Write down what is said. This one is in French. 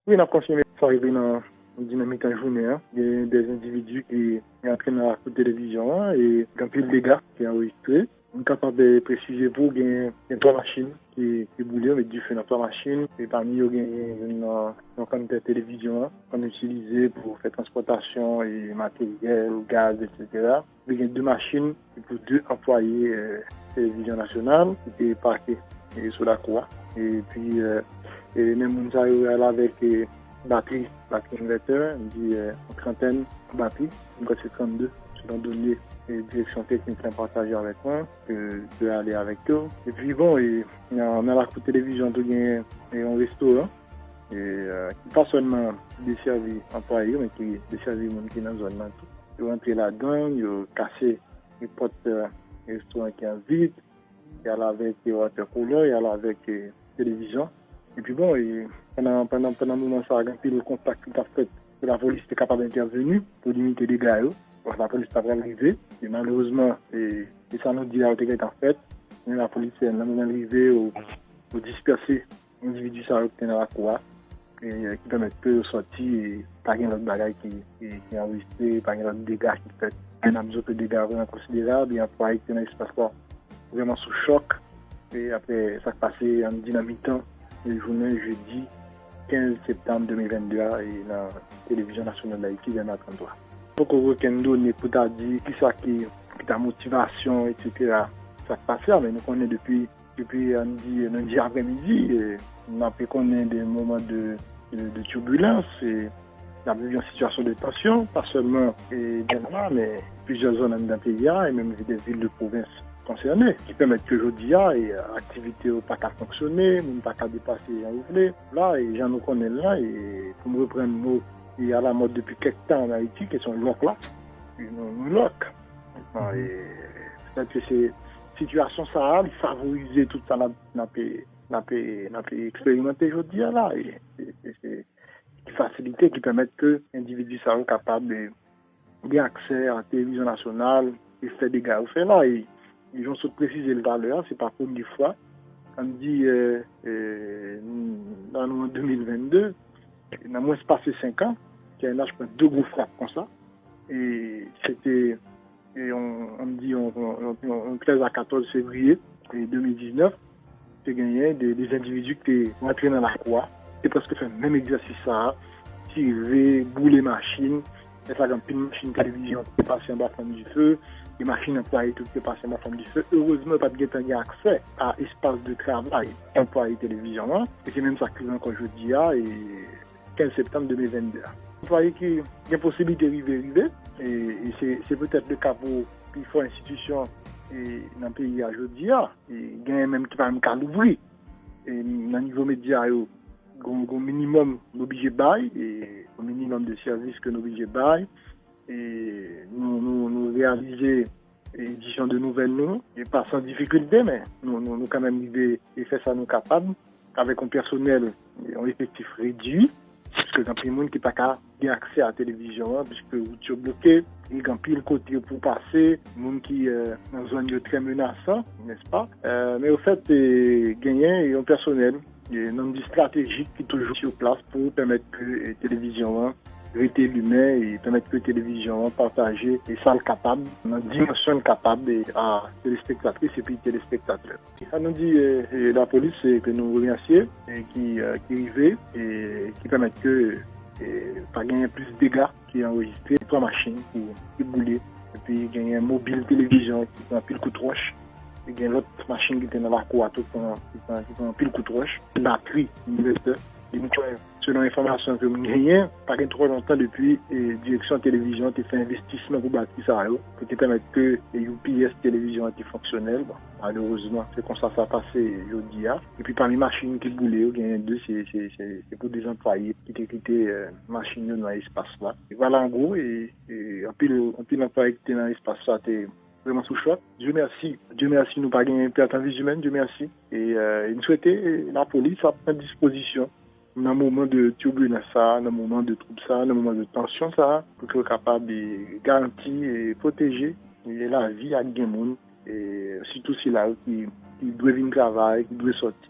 Oui, on a confirmé que ça arrive dans une dynamique en journée. Hein. Il y a des individus qui entrent dans la télévision hein, et quand il y a des dégâts qui sont enregistrés. On est capable de préciser pour qu'il y a 3 machines qui boulent, mais du feu dans 3 machines. Et parmi eux, il y a une quantité de télévision qu'on utilise pour faire transportation et matériel, gaz, etc. Il y a 2 machines pour 2 employés télévision nationale qui étaient parqués sur la croix. Et puis, et même on a avec batterie inverteur, on dit une trentaine de batteries, donc c'est 32, selon données et direction technique qui partagé avec moi, que je vais aller avec eux. Et puis bon, on a la télévision, il y a un restaurant, et pas seulement des services employés, mais qui des services qui sont dans la zone. Ils ont rentré là-dedans, ils ont cassé les portes restaurant qui est en vide, il y a avec water cooler, il y a avec télévision. Et puis bon, pendant le moment, ça a rempli le contact tout à fait que la police était capable d'intervenir pour limiter les dégâts. La police n'a pas arrivé. Et malheureusement, et ça nous dit la été en fait, mais la police n'a pas arrivé pour disperser l'individu qui est dans la cour et qui permet de sortir et pas de bagaille qui est enregistré, pas de dégâts qui fait un absorbe de dégâts vraiment considérables. Il y a un employé qui est dans l'espace vraiment sous choc. Et après, ça a passé en dynamitant le journée jeudi 15 septembre 2022 et la télévision nationale d'Haïti vient d'entendre. Pour qu'on requienne donner pour dire qui ta motivation, etc. Ça passe, mais nous connaissons depuis lundi après-midi, on a pu connaître des moments de turbulence et on a vu une situation de tension, pas seulement là, mais plusieurs zones dans le pays et même des villes de province concernées, qui permettent que aujourd'hui, l'activité n'a pas qu'à fonctionner, n'a pas qu'à dépasser les là, et j'en connais là, et pour me reprendre le mot, il y a la mode depuis quelques temps en Haïti, qui sont lock là, nous lock. Et peut-être que ces situations, ça a favorisé tout ça, n'a pas expérimenté aujourd'hui là, et c'est qui facilité, qui permettent que l'individu soit capable d'avoir accès à la télévision nationale et faire des gars fait là. Et ils ont précisé le valeur, c'est pas pour une fois. On dit dans le 2022, il a moins passé 5 ans, qu'il y a un âge pour 2 gros frappes comme ça. Et c'était, on dit, on 13 à 14 février 2019, c'est gagné des individus qui sont entrés dans la croix. C'est presque fait le même exercice ça, tirer, bouler machine, et ça a une machine télévision qui est passée en bas du feu. Les machines employées tout qui passent en forme du feu. Heureusement, pas de accès à l'espace de travail employé télévision. Hein? Et c'est même ça que encore jeudi, et 15 septembre 2022. Employé qui a possibilité d'arriver, et c'est peut-être le cas pour il faut institution dans le pays à jeudi, et il y a même qui va même qu'à l'ouvrir. Et dans le niveau média, au minimum, nous obligés de bail, et au minimum de services que nous obligés de bail. Et nous réaliser l'édition de nouvelles nous, et pas sans difficulté, mais nous quand même arriver et faire ça nous capables, avec un personnel, un effectif réduit, puisque il y a plein de monde qui n'a pas accès à la télévision, puisque vous êtes bloqué, il y a pile côté pour passer, monde qui dans une zone très menaçante, n'est-ce pas? Mais au fait, gagner un personnel, un stratégique qui est toujours sur place pour permettre que la télévision rester l'humain et permettre que la télévision partager les salles capables, dans dimension capable à téléspectatrices et puis téléspectateurs. Ça nous dit la police que nous remercions et qui arrivait et qui permettent que pas gagner plus de dégâts qui est enregistré, 3 machines qui boulaient et puis gagner un mobile télévision qui prend pile coup de roche. Il y a l'autre machine qui était dans la cour qui prend pile coup de roche, batterie, inverteur. Selon l'information que nous gagnons, pas trop longtemps depuis, la direction télévision a fait investissement pour bâtir ça, pour te permettre que les UPS télévision étaient fonctionnelles. Bon, malheureusement, c'est comme ça a passé aujourd'hui. Et puis parmi les machines qui boulaient, il y a 2, c'est pour des employés qui étaient quittés machines dans l'espace là. Et voilà en gros, et un pile d'employés qui étaient dans l'espace là, t'es vraiment sous choc. Dieu merci, nous pas gagné perte en vie humaine, Dieu merci. Et nous souhaitons la police à prendre disposition dans un moment de turbulence, dans un moment de trouble, dans un moment de tension, pour être capable de garantir et protéger la vie à des gens, et surtout si là qui doivent venir travailler, qui doivent sortir.